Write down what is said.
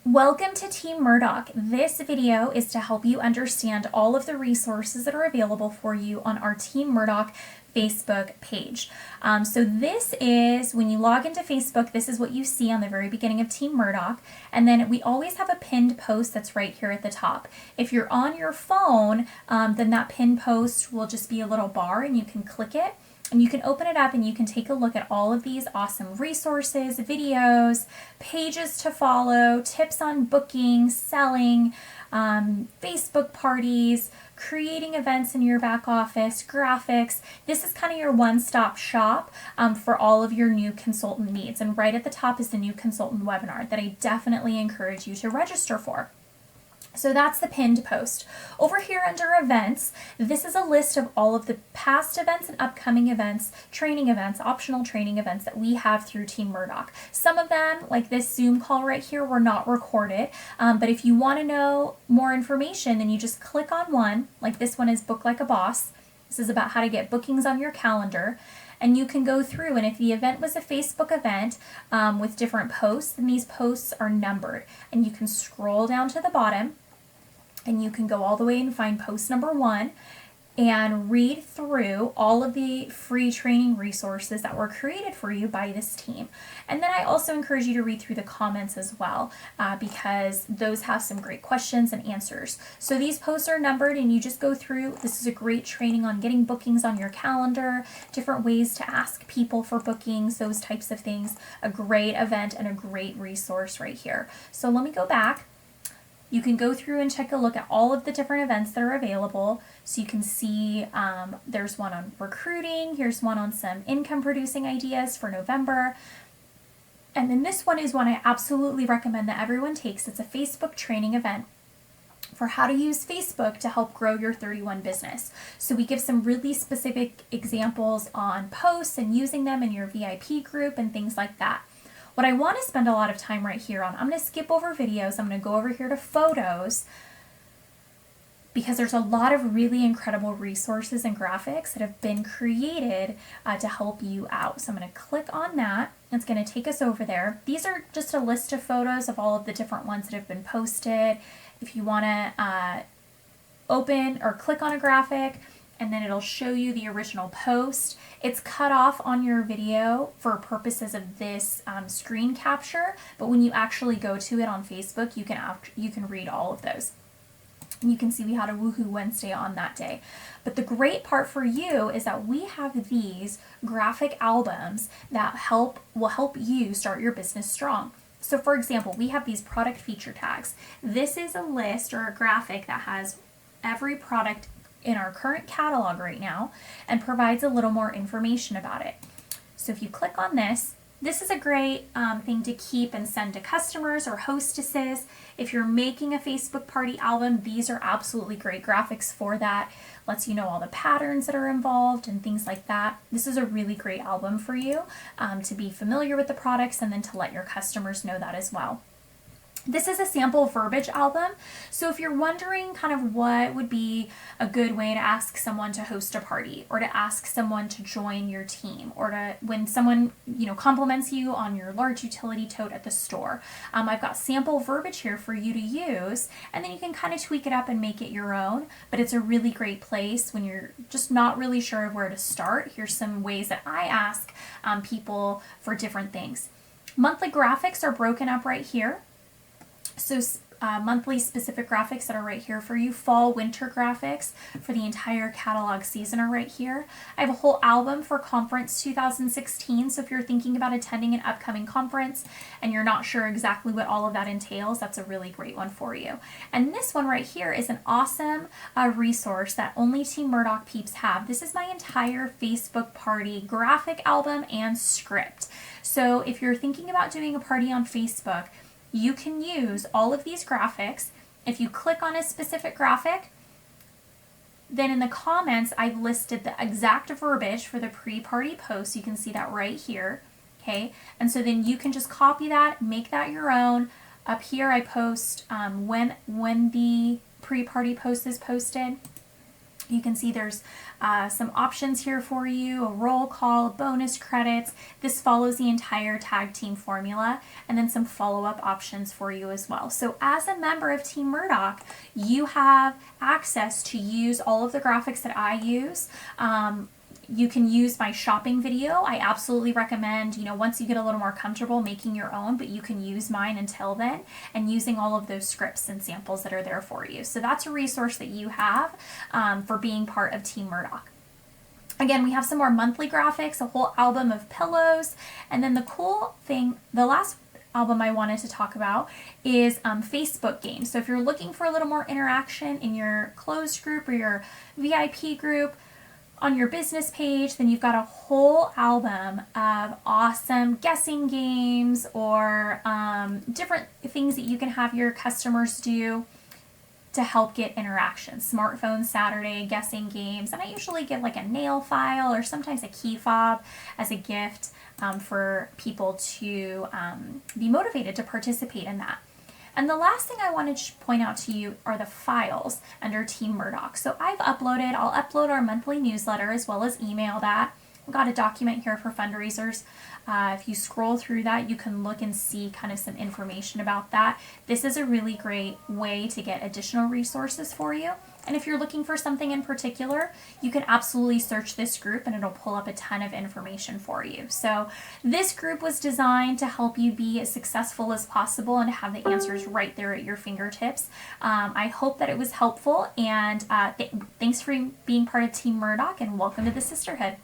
Welcome to Team Murdoch. This video is to help you understand all of the resources that are available for you on our Team Murdoch Facebook page. So this is, when you log into Facebook, this is what you see on the very beginning of Team Murdoch. And then we always have a pinned post that's right here at the top. If you're on your phone, then that pinned post will just be a little bar and you can click it. And you can open it up and you can take a look at all of these awesome resources, videos, pages to follow, tips on booking, selling, Facebook parties, creating events in your back office, graphics. This is kind of your one-stop shop for all of your new consultant needs. And right at the top is the new consultant webinar that I definitely encourage you to register for. So that's the pinned post. Over here under events, this is a list of all of the past events and upcoming events, training events, optional training events that we have through Team Murdoch. Some of them, like this Zoom call right here, were not recorded. But if you want to know more information, then you just click on one. Like this one is Book Like a Boss. This is about how to get bookings on your calendar. And you can go through, and if the event was a Facebook event with different posts, then these posts are numbered. And you can scroll down to the bottom, and you can go all the way and find post number 1 and read through all of the free training resources that were created for you by this team. And then I also encourage you to read through the comments as well because those have some great questions and answers. So these posts are numbered and you just go through. This is a great training on getting bookings on your calendar, different ways to ask people for bookings, those types of things. A great event and a great resource right here. So let me go back. You can go through and take a look at all of the different events that are available. So you can see there's one on recruiting, here's one on some income producing ideas for November. And then this one is one I absolutely recommend that everyone takes. It's a Facebook training event for how to use Facebook to help grow your 31 business. So we give some really specific examples on posts and using them in your VIP group and things like that. What I want to spend a lot of time right here on, I'm going to skip over videos, I'm going to go over here to photos because there's a lot of really incredible resources and graphics that have been created to help you out. So I'm going to click on that. It's going to take us over there. These are just a list of photos of all of the different ones that have been posted. If you want to open or click on a graphic, and then it'll show you the original post. It's cut off on your video for purposes of this screen capture, but when you actually go to it on Facebook, you can read all of those. And you can see we had a Woohoo Wednesday on that day. But the great part for you is that we have these graphic albums that will help you start your business strong. So for example, we have these product feature tags. This is a list or a graphic that has every product in our current catalog right now and provides a little more information about it. So if you click on this, this is a great thing to keep and send to customers or hostesses. If you're making a Facebook party album, these are absolutely great graphics for that. Lets you know all the patterns that are involved and things like that. This is a really great album for you to be familiar with the products and then to let your customers know that as well. This is a sample verbiage album. So if you're wondering kind of what would be a good way to ask someone to host a party or to ask someone to join your team or to when someone compliments you on your large utility tote at the store, I've got sample verbiage here for you to use, and then you can kind of tweak it up and make it your own. But it's a really great place when you're just not really sure of where to start. Here's some ways that I ask people for different things. Monthly graphics are broken up right here. So monthly specific graphics that are right here for you. Fall, winter graphics for the entire catalog season are right here. I have a whole album for Conference 2016. So if you're thinking about attending an upcoming conference and you're not sure exactly what all of that entails, that's a really great one for you. And this one right here is an awesome resource that only Team Murdoch peeps have. This is my entire Facebook party graphic album and script. So if you're thinking about doing a party on Facebook, you can use all of these graphics. If you click on a specific graphic, then in the comments, I've listed the exact verbiage for the pre-party post. You can see that right here, okay? And so then you can just copy that, make that your own. Up here, I post when the pre-party post is posted. You can see there's some options here for you, a roll call, bonus credits. This follows the entire tag team formula, and then some follow-up options for you as well. So as a member of Team Murdoch, you have access to use all of the graphics that I use. You can use my shopping video. I absolutely recommend, once you get a little more comfortable, making your own, but you can use mine until then and using all of those scripts and samples that are there for you. So that's a resource that you have for being part of Team Murdoch. Again, we have some more monthly graphics, a whole album of pillows, and then the cool thing, the last album I wanted to talk about is Facebook games. So if you're looking for a little more interaction in your closed group or your VIP group, on your business page, then you've got a whole album of awesome guessing games or different things that you can have your customers do to help get interaction. Smartphone Saturday, guessing games, and I usually give like a nail file or sometimes a key fob as a gift for people to be motivated to participate in that. And the last thing I want to point out to you are the files under Team Murdoch. So I'll upload our monthly newsletter as well as email that. I've got a document here for fundraisers. If you scroll through that, you can look and see kind of some information about that. This is a really great way to get additional resources for you. And if you're looking for something in particular, you can absolutely search this group and it'll pull up a ton of information for you. So this group was designed to help you be as successful as possible and have the answers right there at your fingertips. I hope that it was helpful, and thanks for being part of Team Murdoch, and welcome to the sisterhood.